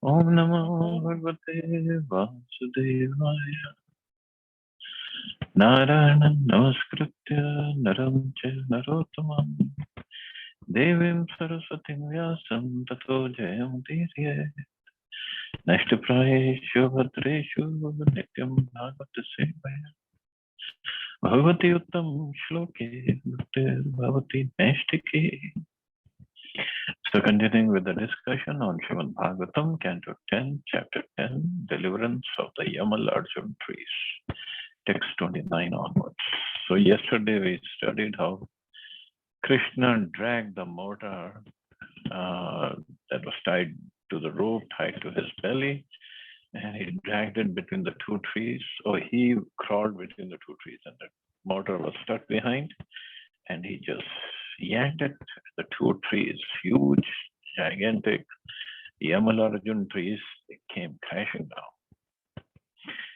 Om Namo Bhagavate Vasudevaya. Narayanam Namaskritya Naram Chaiva Narottamam Devim Saraswatim Vyasam Tato Jayamudiriye. Nashtaprayeshu Bhadreshu Nityam Bhagavata Sevaya. Bhagavati Uttam Shloke Bhaktir Bhavati Naistiki. So continuing with the discussion on Srimad Bhagavatam, Canto 10, Chapter 10, Deliverance of the Yamal Arjun Trees, text 29 onwards. So yesterday we studied how Krishna dragged the mortar that was tied to the rope, tied to his belly, and he dragged it between the two trees, or he crawled between the two trees, and the mortar was stuck behind, and he just yanked it. The two trees, huge, gigantic Yamalarjun trees, they came crashing down.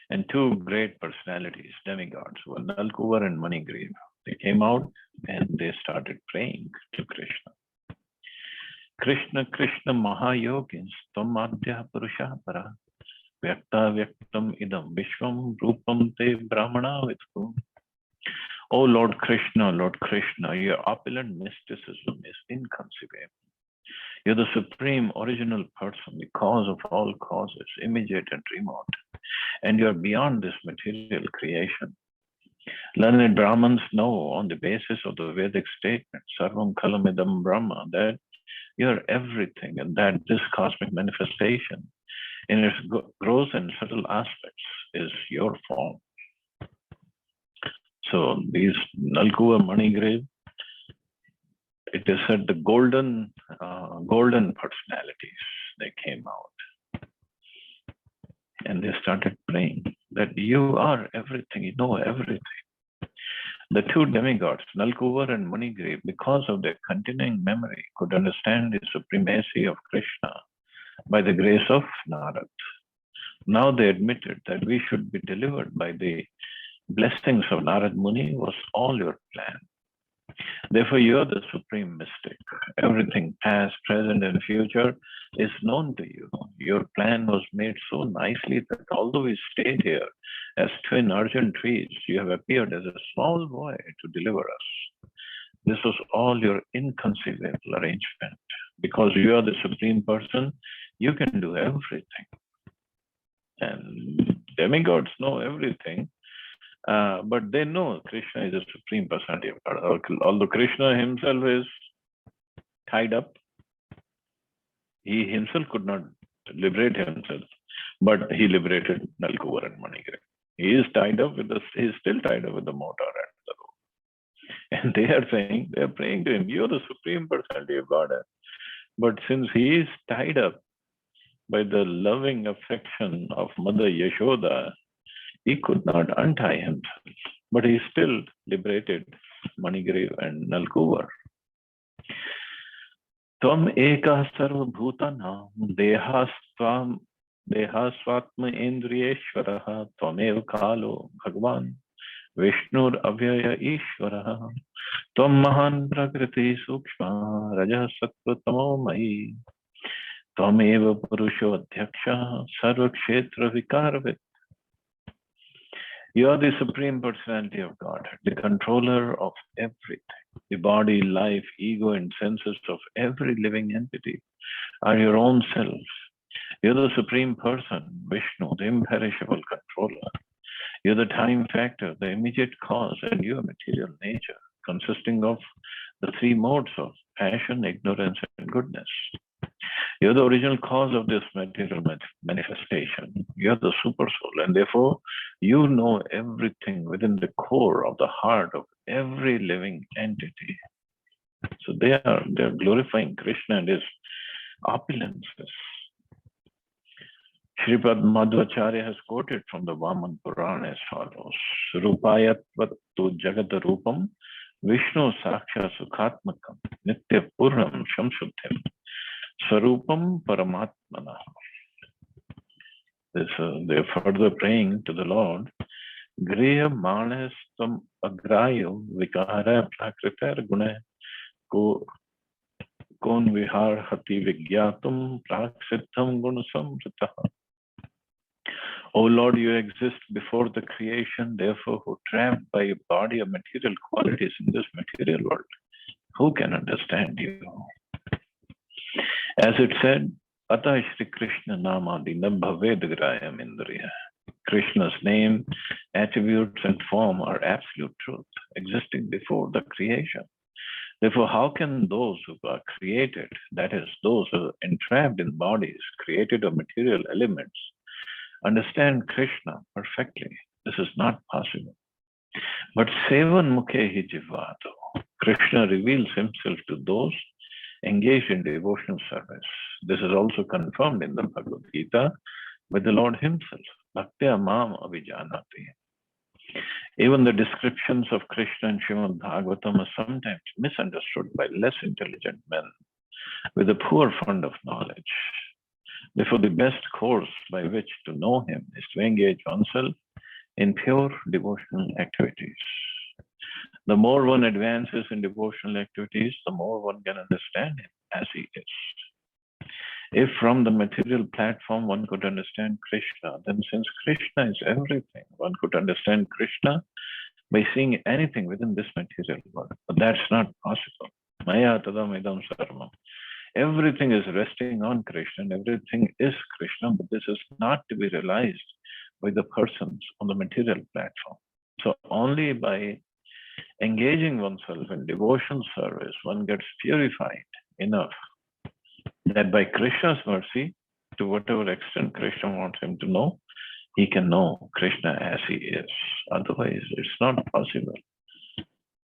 And two great personalities, demigods, were Nalkuvar and Manigriva. They came out and they started praying to Krishna. Krishna, Krishna Mahayogins, Tvamadhya Purusha Para, Vyakta Vyaktam Idam Vishwam Rupam Te Brahmana Vidhu. O Lord Krishna, your opulent mysticism is inconceivable. You're the supreme original person, the cause of all causes, immediate and remote, and you're beyond this material creation. Learned Brahmins know on the basis of the Vedic statement, Sarvam Kalamidam Brahma, that you're everything, and that this cosmic manifestation in its gross and subtle aspects is your form. So these Nalkuva Manigriva, it is said the golden personalities, they came out and they started praying that you are everything, you know everything. The two demigods, Nalkuvar and Manigriva, because of their continuing memory, could understand the supremacy of Krishna by the grace of Narad. Now they admitted that we should be delivered by the blessings of Narad Muni was all your plan. Therefore, you are the supreme mystic. Everything past, present, and future is known to you. Your plan was made so nicely that although we stayed here as twin Arjun trees, you have appeared as a small boy to deliver us. This was all your inconceivable arrangement. Because you are the supreme person, you can do everything. And demigods know everything. But they know Krishna is the supreme personality of God. Although Krishna himself is tied up, he himself could not liberate himself, but he liberated Nalkuvar and Manigriva. He is tied up with he is still tied up with the mortar and the rope. And they are saying, they are praying to him, you are the supreme personality of God. But since he is tied up by the loving affection of Mother Yashoda, he could not untie himself, but he still liberated Manigriva and Nalkuvar. Tvam eka sarva bhutanam dehasvatma indriyeshvaraha tvamev kalo bhagwan Vishnur avyaya ishvaraha tvam mahan prakriti sukshma raja sattva tamo mahi tvamev purusho adhyaksha sarva kshetra vikarvit. You are the supreme personality of God, the controller of everything. The body, life, ego, and senses of every living entity are your own self. You're the supreme person, Vishnu, the imperishable controller. You're the time factor, the immediate cause, and you are material nature, consisting of the three modes of passion, ignorance, and goodness. You're the original cause of this material manifestation. You're the super soul, and therefore you know everything within the core of the heart of every living entity. So they are glorifying Krishna and his opulences. Sripad Madhvacharya has quoted from the Vaman Purana as follows: Rupayatvattu Jagata Rupam Vishnu Saksha Sukhatmakam Nitya Purnam Shamshuddhim Sarupam Paramatmana. They're further praying to the Lord. Griya Manestam Agrayo Vikara Prakritar Guna kon vihar hati vigyatum praksiddham gunasamrita. O Lord, you exist before the creation, therefore, who trapped by a body of material qualities in this material world, who can understand you? As it said, Ata Shri Krishna Namadi Nabhaved Grayam Indriya. Krishna's name, attributes, and form are absolute truth, existing before the creation. Therefore, how can those who are created, that is, those who are entrapped in bodies created of material elements, understand Krishna perfectly? This is not possible. But Sevan Mukhehi Jivato, Krishna reveals himself to those engaged in devotional service. This is also confirmed in the Bhagavad Gita by the Lord himself. Bhaktya Mam Abhijanati. Even the descriptions of Krishna in Srimad Bhagavatam are sometimes misunderstood by less intelligent men with a poor fund of knowledge. Therefore, the best course by which to know him is to engage oneself in pure devotional activities. The more one advances in devotional activities, the more one can understand him as he is. If from the material platform one could understand Krishna, then since Krishna is everything, one could understand Krishna by seeing anything within this material world. But that's not possible. Maya tadam idam sarvam. Everything is resting on Krishna, and everything is Krishna, but this is not to be realized by the persons on the material platform. So only by engaging oneself in devotional service, one gets purified enough that by Krishna's mercy, to whatever extent Krishna wants him to know, he can know Krishna as he is. Otherwise, it's not possible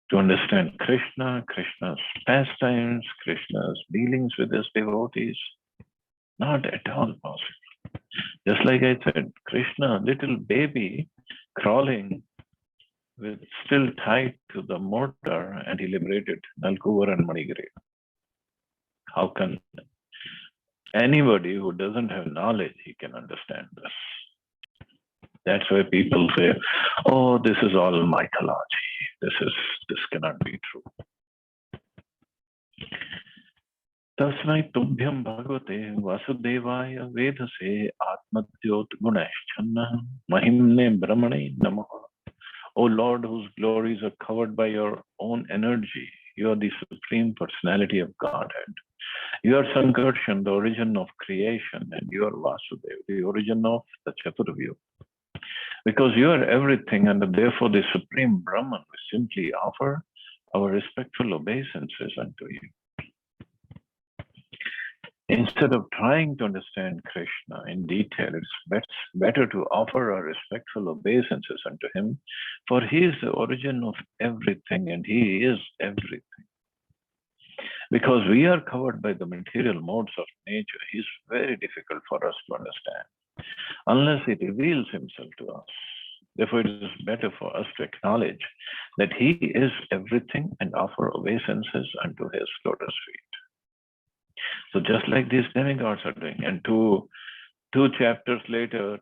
to understand Krishna, Krishna's pastimes, Krishna's dealings with his devotees. Not at all possible. Just like I said, Krishna, little baby crawling with still tied to the mortar, and he liberated Nalkuvar and Manigiri. How can anybody who doesn't have knowledge, he can understand this? That's why people say, oh, this is all mythology. This cannot be true. Tasmai tubhyam bhagavate vasudevaya vedase atmadyot gunashchanna mahimne brahmane namaha. O Lord, whose glories are covered by your own energy, you are the Supreme Personality of Godhead. You are Sankarshan, the origin of creation, and you are Vasudeva, the origin of the Chaturvyu. Because you are everything, and therefore the Supreme Brahman, we simply offer our respectful obeisances unto you. Instead of trying to understand Krishna in detail, it's better to offer our respectful obeisances unto him, for he is the origin of everything, and he is everything. Because we are covered by the material modes of nature, he is very difficult for us to understand, unless he reveals himself to us. Therefore, it is better for us to acknowledge that he is everything and offer obeisances unto his lotus feet. So just like these demigods are doing, and two or three chapters later,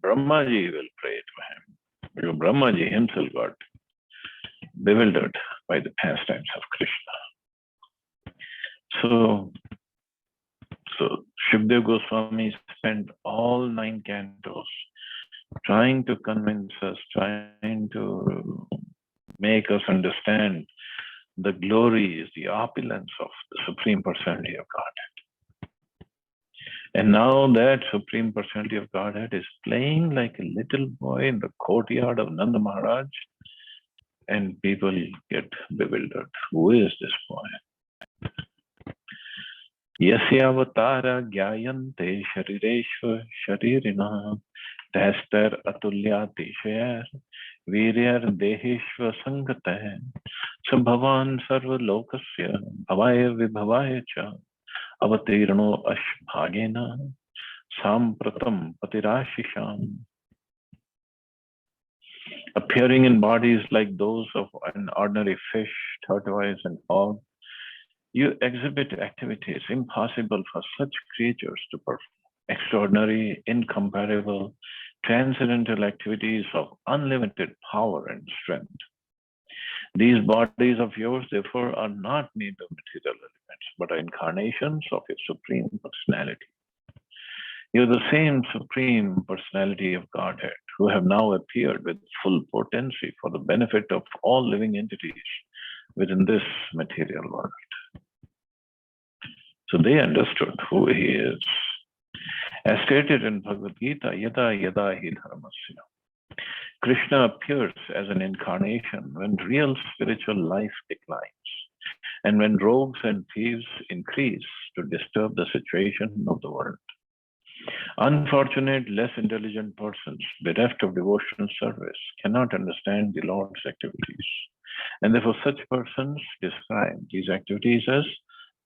Brahmaji will pray to him. Because Brahmaji himself got bewildered by the pastimes of Krishna. So Shukdev Goswami spent all 9 cantos trying to convince us, trying to make us understand the glories, the opulence of the Supreme Personality of Godhead. And now that Supreme Personality of Godhead is playing like a little boy in the courtyard of Nanda Maharaj, and people get bewildered. Who is this boy? Yasya avatara gyayante sharireshva sharirina tastar atulyati shayar viryar deheshva sangate sabhavan sarva lokasya bhavaya vibhavaya cha avatirano ashbhagena sampratam patirashisham. Appearing in bodies like those of an ordinary fish, tortoise, and hog, you exhibit activities impossible for such creatures to perform. Extraordinary, incomparable, transcendental activities of unlimited power and strength. These bodies of yours, therefore, are not made of material elements, but are incarnations of your Supreme Personality. You're the same Supreme Personality of Godhead who have now appeared with full potency for the benefit of all living entities within this material world. So they understood who he is. As stated in Bhagavad Gita, yada yada hi dharmasya. Krishna appears as an incarnation when real spiritual life declines and when rogues and thieves increase to disturb the situation of the world. Unfortunate, less intelligent persons bereft of devotional service cannot understand the Lord's activities. And therefore such persons describe these activities as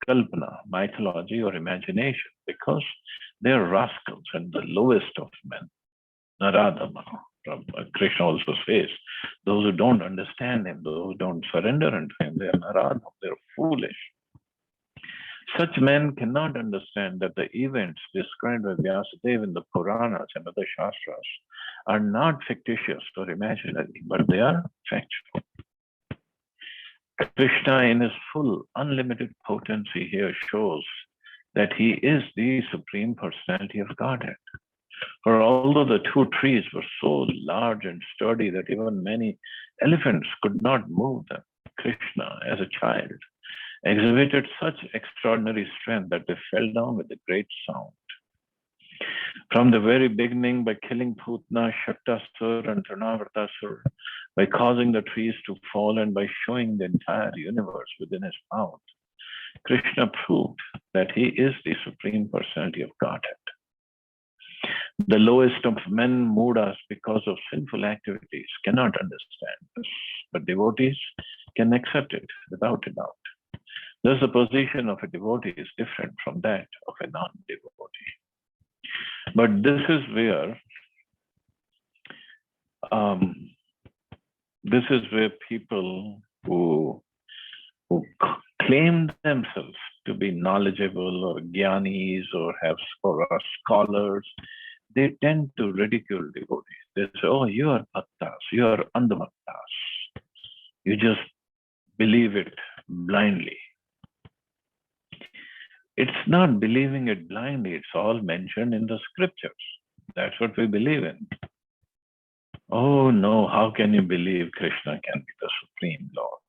kalpana, mythology or imagination, because they are rascals and the lowest of men. Naradama. Krishna also says, those who don't understand him, those who don't surrender unto him, they are Naradama, they are foolish. Such men cannot understand that the events described by Vyasadeva in the Puranas and other Shastras are not fictitious or imaginary, but they are factual. Krishna, in his full, unlimited potency here, shows that he is the Supreme Personality of Godhead. For although the two trees were so large and sturdy that even many elephants could not move them, Krishna, as a child, exhibited such extraordinary strength that they fell down with a great sound. From the very beginning, by killing Putna, Shaktasur, and Trinavartasur, by causing the trees to fall, and by showing the entire universe within his mouth, Krishna proved that he is the Supreme Personality of Godhead. The lowest of men, Moodas, because of sinful activities, cannot understand this, but devotees can accept it without a doubt. Thus, the position of a devotee is different from that of a non-devotee. But this is where people who claim themselves to be knowledgeable or jnanis or are scholars, they tend to ridicule devotees. They say, oh, you are bhaktas, you are andhbhaktas. You just believe it blindly. It's not believing it blindly, it's all mentioned in the scriptures. That's what we believe in. Oh no, how can you believe Krishna can be the Supreme Lord?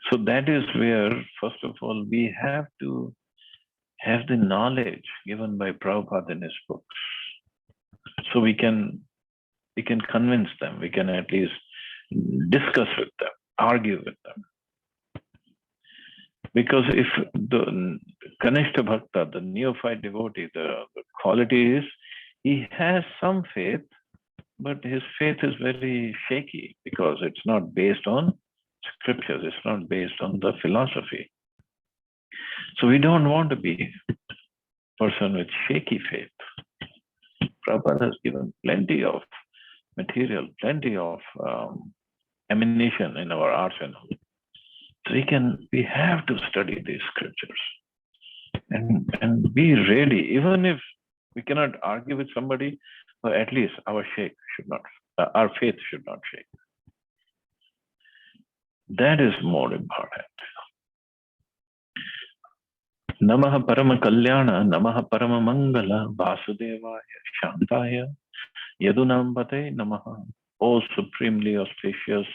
So that is where, first of all, we have to have the knowledge given by Prabhupada in his books. So we can convince them, we can at least discuss with them, argue with them. Because if the Kanishta Bhakta, the neophyte devotee, the quality is, he has some faith, but his faith is very shaky because it's not based on scriptures, it's not based on the philosophy. So we don't want to be a person with shaky faith. Prabhupada has given plenty of material, plenty of ammunition in our arsenal. So we have to study these scriptures and be ready, even if we cannot argue with somebody, but at least our faith should not shake. That is more important. Namaha Parama Kalyana, Namaha Parama Mangala, Vasudevaya, Shantaya, Yadunambate Namaha. O supremely auspicious,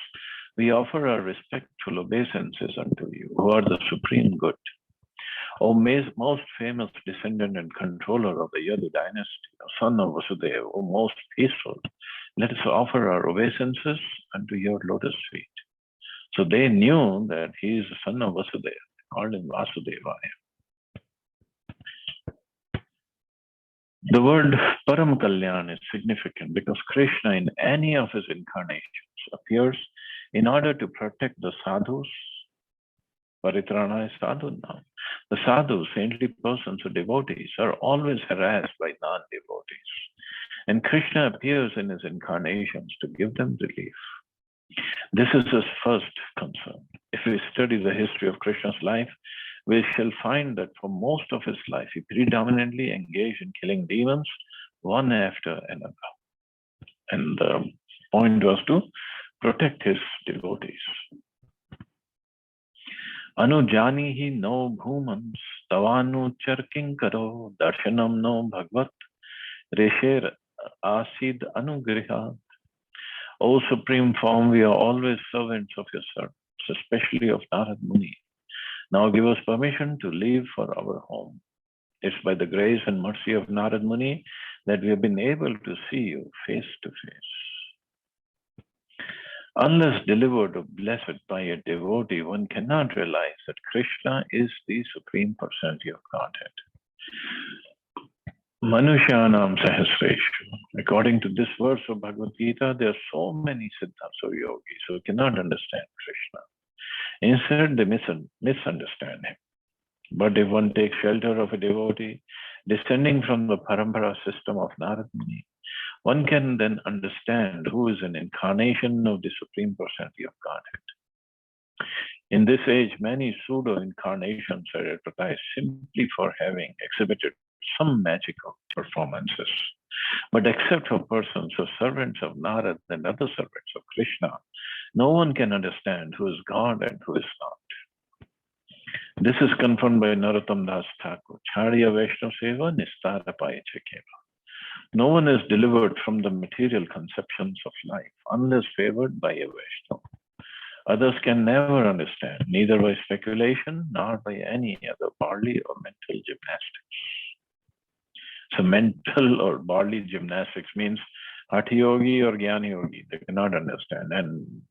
we offer our respectful obeisances unto you, who are the supreme good. O most famous descendant and controller of the Yadu dynasty, O son of Vasudeva, O most peaceful, let us offer our obeisances unto your lotus feet. So they knew that he is the son of Vasudeva, called him Vasudevaya. The word Param Kalyan is significant because Krishna in any of his incarnations appears in order to protect the sadhus. Paritrana is sadhu now. The sadhus, saintly persons or devotees, are always harassed by non-devotees. And Krishna appears in his incarnations to give them relief. This is his first concern. If we study the history of Krishna's life, we shall find that for most of his life, he predominantly engaged in killing demons one after another. And the point was to protect his devotees. Anujani hi no bhumam stavanu charkinkaro darshanam no bhagvat resher asid anugriha. O Supreme Form, we are always servants of your servants, especially of Narad Muni. Now give us permission to leave for our home. It's by the grace and mercy of Narad Muni that we have been able to see you face to face. Unless delivered or blessed by a devotee, one cannot realize that Krishna is the Supreme Personality of Godhead. Manushyanam Sahasreshu. According to this verse of Bhagavad Gita, there are so many siddhas or yogis who cannot understand Krishna. Instead, they misunderstand him. But if one takes shelter of a devotee descending from the parampara system of Narad Muni, one can then understand who is an incarnation of the Supreme Personality of Godhead. In this age, many pseudo-incarnations are advertised simply for having exhibited some magical performances. But except for persons or servants of Narad and other servants of Krishna, no one can understand who is God and who is not. This is confirmed by Narottam Das Thakur. Charya Vaishnava Seva Nistara Payachakeva. No one is delivered from the material conceptions of life unless favored by a Vaishnava. Others can never understand, neither by speculation nor by any other bodily or mental gymnastics. So mental or bodily gymnastics means Hatha Yogi or Jnana Yogi, they cannot understand. And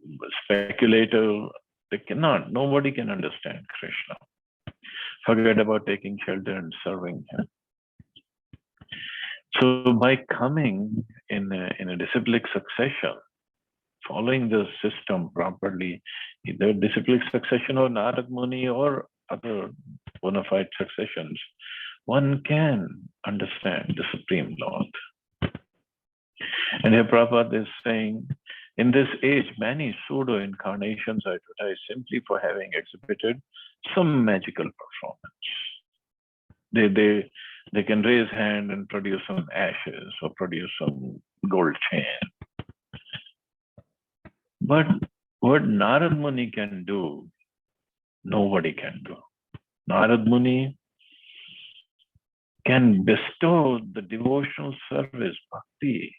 speculative, they cannot. Nobody can understand Krishna. Forget about taking shelter and serving him. So by coming in a disciplic succession, following the system properly, either disciplic succession or Narad Muni or other bona fide successions, one can understand the Supreme Lord. And here Prabhupada is saying, in this age, many pseudo-incarnations are advertised simply for having exhibited some magical performance. They can raise hand and produce some ashes or produce some gold chain. But what Narad Muni can do, nobody can do. Narad Muni can bestow the devotional service, bhakti,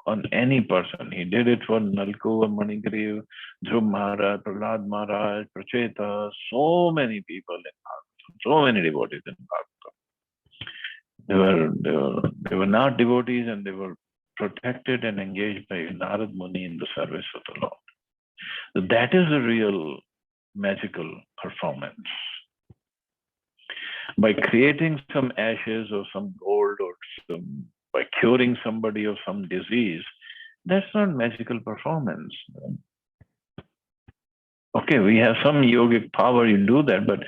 on any person. He did it for Nalku and Manigriv, Dhruv Maharaj, Prahlad Maharaj, Pracheta, so many people in Bhagavatam, so many devotees in Bhagavatam. They were not devotees and they were protected and engaged by Narad Muni in the service of the Lord. So that is a real magical performance. By creating some ashes or some gold or by curing somebody of some disease, that's not magical performance. Okay, we have some yogic power, you do that, but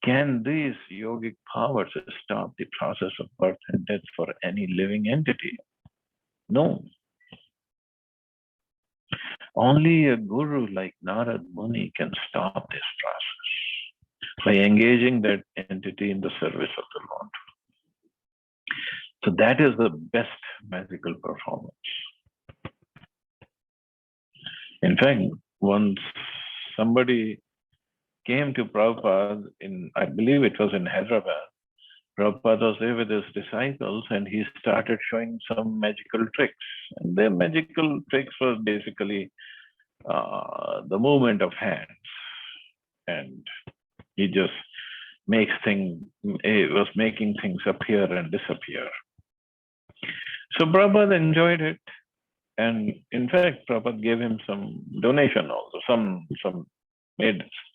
can these yogic powers stop the process of birth and death for any living entity? No. Only a guru like Narad Muni can stop this process by engaging that entity in the service of the Lord. So that is the best magical performance. In fact, once somebody came to Prabhupada I believe it was in Hyderabad. Prabhupada was there with his disciples and he started showing some magical tricks. And their magical tricks was basically the movement of hands. And he just was making things appear and disappear. So Prabhupada enjoyed it. And in fact, Prabhupada gave him some donation also,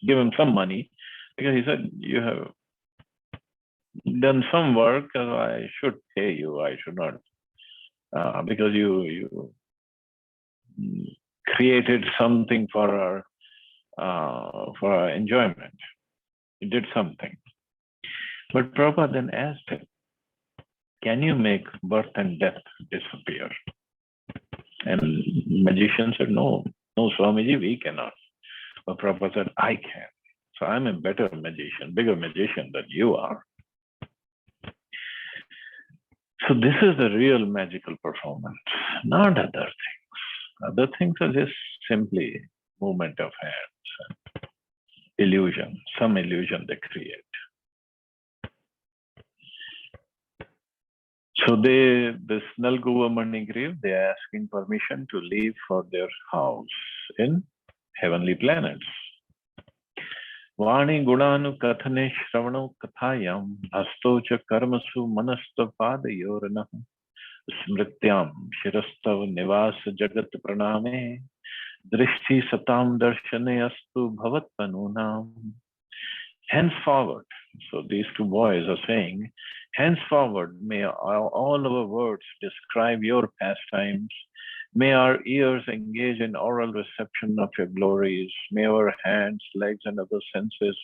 give him some money, because he said, you have done some work, I should pay you. I should not, because you created something for our enjoyment. You did something. But Prabhupada then asked him, can you make birth and death disappear? And magician said, no, Swamiji, we cannot. But Prabhupada said, I can. So I'm a better magician, bigger magician than you are. So this is the real magical performance, not other things. Other things are just simply movement of hands, illusion, some illusion they create. So this Nalguva Manigriv, they are asking permission to leave for their house in heavenly planets. Vani Gunanu Kathane Shravano Kathayam Hastocha Karmasu Manasta Padayorana Smrityam Shirastav Nivas Jagat Praname Drishti Satam Darshane Astu Bhavat Panunam. Henceforward, so these two boys are saying, henceforward may all our words describe your pastimes. May our ears engage in oral reception of your glories. May our hands, legs, and other senses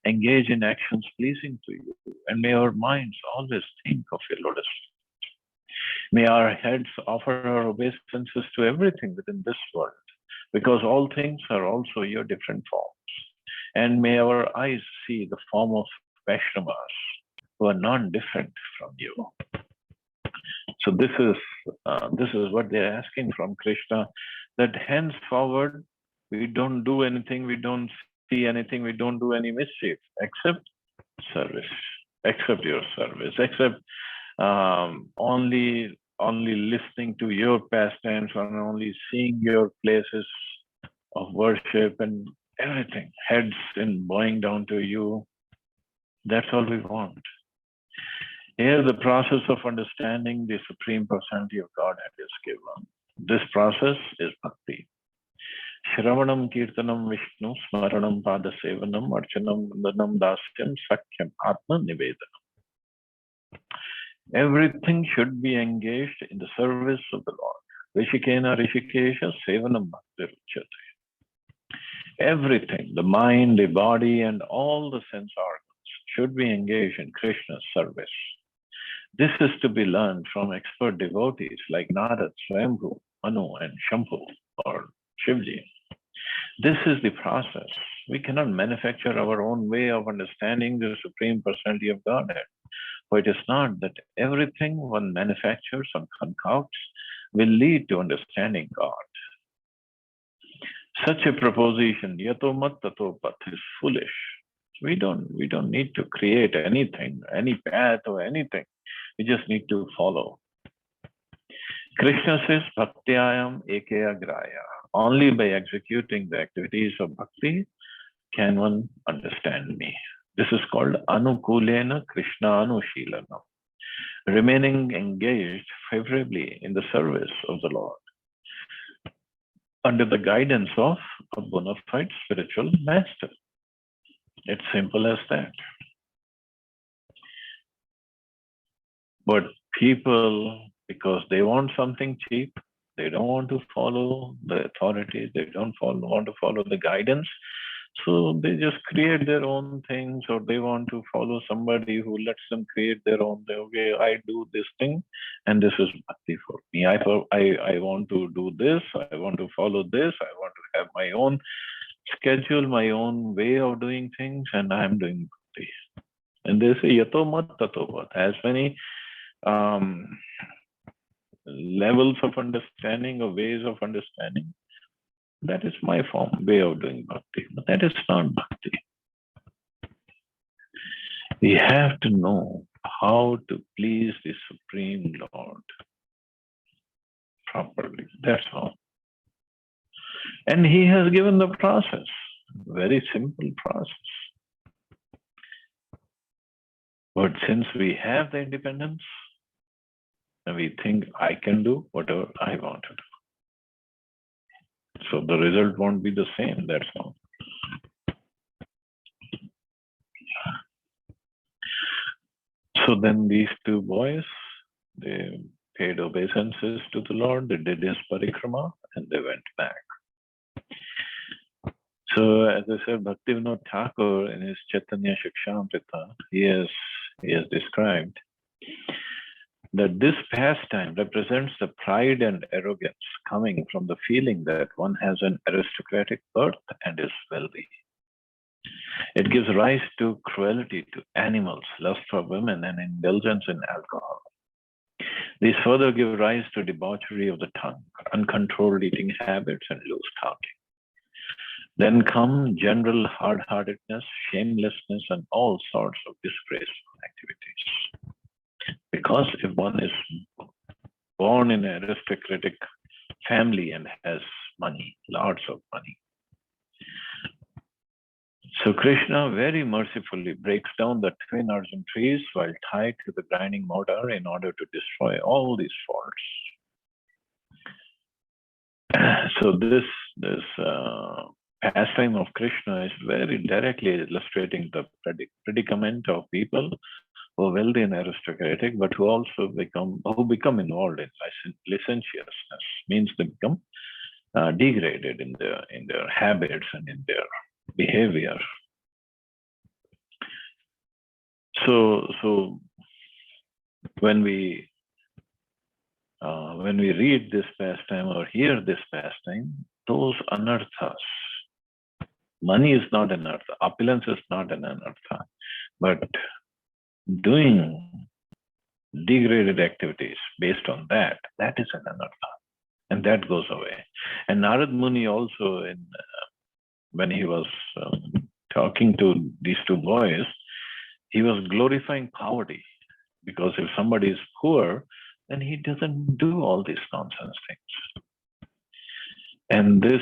engage in actions pleasing to you. And may our minds always think of your lotus. May our heads offer our obeisances to everything within this world, because all things are also your different forms. And may our eyes see the form of Vaishnavas who are non-different from you. So this is what they're asking from Krishna, that henceforward we don't do anything, we don't see anything, we don't do any mischief except service, except your service, except only listening to your pastimes, and only seeing your places of worship and everything, heads in bowing down to you. That's all we want. Here, the process of understanding the Supreme Personality of Godhead is given. This process is bhakti. Shravanam Kirtanam Vishnu Smaranam Pada Sevanam Archanam Vandanam Dasyam Sakyam Atma Nivedanam. Everything should be engaged in the service of the Lord. Rishikena Rishikesha Sevanam Bhakti Ruchyate. Everything, the mind, the body, and all the sense organs should be engaged in Krishna's service. This is to be learned from expert devotees like Narad, Swayambhu, Manu, and Shambhu, or Shivji. This is the process. We cannot manufacture our own way of understanding the Supreme Personality of Godhead. For it is not that everything one manufactures and concocts will lead to understanding God. Such a proposition, yato mat tato pat, is foolish. We don't need to create anything, any path or anything. We just need to follow. Krishna says, Bhaktyayam ekeya graya. Only by executing the activities of bhakti can one understand me. This is called anukulena Krishna anushilanam. Remaining engaged favorably in the service of the Lord, under the guidance of a bona fide spiritual master. It's simple as that. But people, because they want something cheap, they don't want to follow the authorities, they don't want to follow the guidance, so they just create their own things, or they want to follow somebody who lets them create their own. Okay, I do this thing, and this is bhakti for me. I want to do this, I want to follow this, I want to have my own schedule, my own way of doing things, and I am doing bhakti. And they say, yato mat tato vat. As many levels of understanding or ways of understanding, that is my way of doing bhakti. But that is not bhakti. We have to know how to please the Supreme Lord properly. That's all. And He has given the process, very simple process. But since we have the independence, and we think I can do whatever I want to do. So the result won't be the same, that's all. So then these two boys, they paid obeisances to the Lord, they did his parikrama, and they went back. So as I said, Bhaktivinoda Thakur in his Chaitanya Shikshamrita, he has described that this pastime represents the pride and arrogance coming from the feeling that one has an aristocratic birth and is wealthy. It gives rise to cruelty to animals, lust for women, and indulgence in alcohol. These further give rise to debauchery of the tongue, uncontrolled eating habits, and loose talking. Then come general hard-heartedness, shamelessness, and all sorts of disgraceful activities. Because if one is born in an aristocratic family and has money, lots of money, so Krishna very mercifully breaks down the twin Arjun trees while tied to the grinding mortar in order to destroy all these faults. So this pastime of Krishna is very directly illustrating the predicament of people who are wealthy and aristocratic, but who also become involved in licentiousness. Means they become degraded in their habits and in their behavior. So when we read this pastime or hear this pastime, those anarthas, money is not an anartha, opulence is not an anartha, but doing degraded activities based on that is an anartha, and that goes away. And Narad Muni also, when he was talking to these two boys, he was glorifying poverty, because if somebody is poor, then he doesn't do all these nonsense things. And this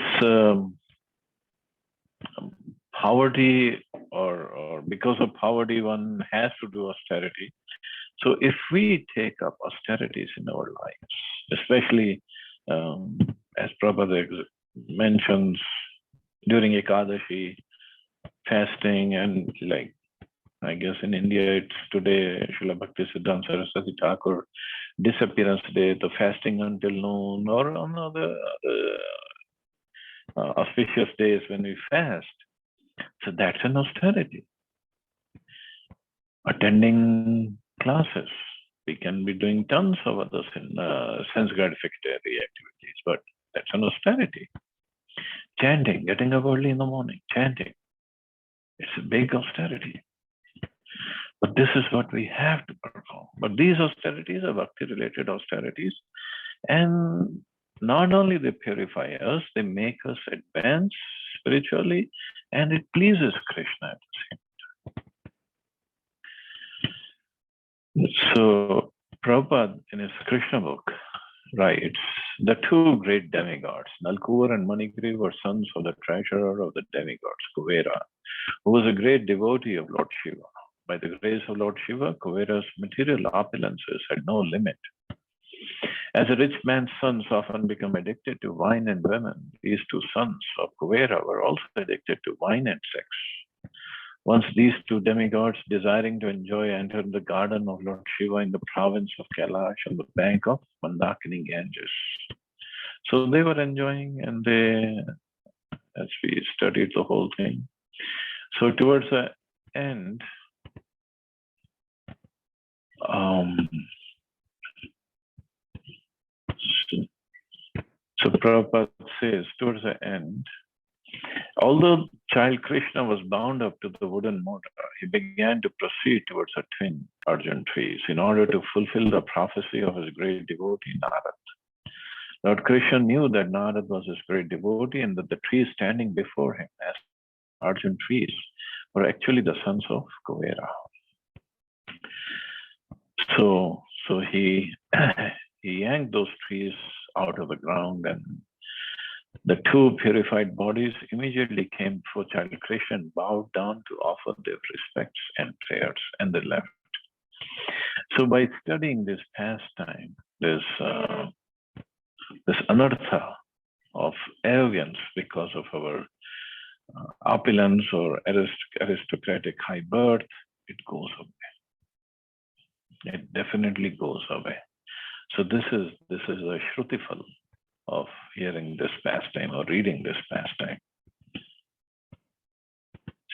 poverty, or because of poverty, one has to do austerity. So if we take up austerities in our lives, especially as Prabhupada mentions during Ekadashi, fasting, and like, I guess in India it's today Srila Bhaktisiddhanta Saraswati Thakur disappearance day, the fasting until noon, or on other auspicious days when we fast. So that's an austerity. Attending classes, we can be doing tons of other sense gratificatory activities, but that's an austerity. Chanting, getting up early in the morning, chanting, it's a big austerity. But this is what we have to perform. But these austerities are bhakti-related austerities, and not only they purify us, they make us advance spiritually, and it pleases Krishna at the same time. So Prabhupada in his Krishna book writes, the two great demigods, Nalkuvar and Manigriva, were sons of the treasurer of the demigods, Kuvera, who was a great devotee of Lord Shiva. By the grace of Lord Shiva, Kuvera's material opulences had no limit. As a rich man's sons often become addicted to wine and women, these two sons of Kuvera were also addicted to wine and sex. Once these two demigods, desiring to enjoy, entered the garden of Lord Shiva in the province of Kailash on the bank of Mandakini Ganges. So they were enjoying, and they, as we studied the whole thing. So towards the end, so Prabhupada says, towards the end, although child Krishna was bound up to the wooden mortar, he began to proceed towards the twin Arjun trees in order to fulfill the prophecy of his great devotee Narad. Lord Krishna knew that Narad was his great devotee, and that the trees standing before him as Arjun trees were actually the sons of Kuvera. So he yanked those trees out of the ground, and the two purified bodies immediately came before child Krishna and bowed down to offer their respects and prayers, and they left. So by studying this pastime, this anartha of arrogance because of our opulence or aristocratic high birth, it goes away. It definitely goes away. So this is a shrutifal of hearing this pastime or reading this pastime.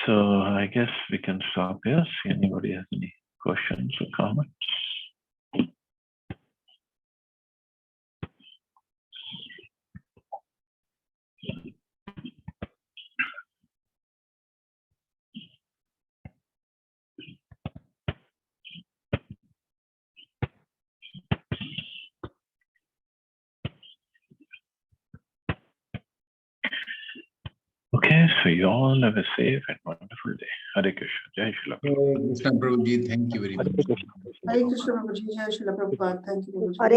So I guess we can stop here. See anybody has any questions or comments? So you all have a safe and wonderful day. Hare Krishna. Jai Shri Prabhupada. Krishna Prabhuji, thank you very much. Hare Krishna Prabhuji, Jai Srila Prabhupada. Thank you, Prabhuji.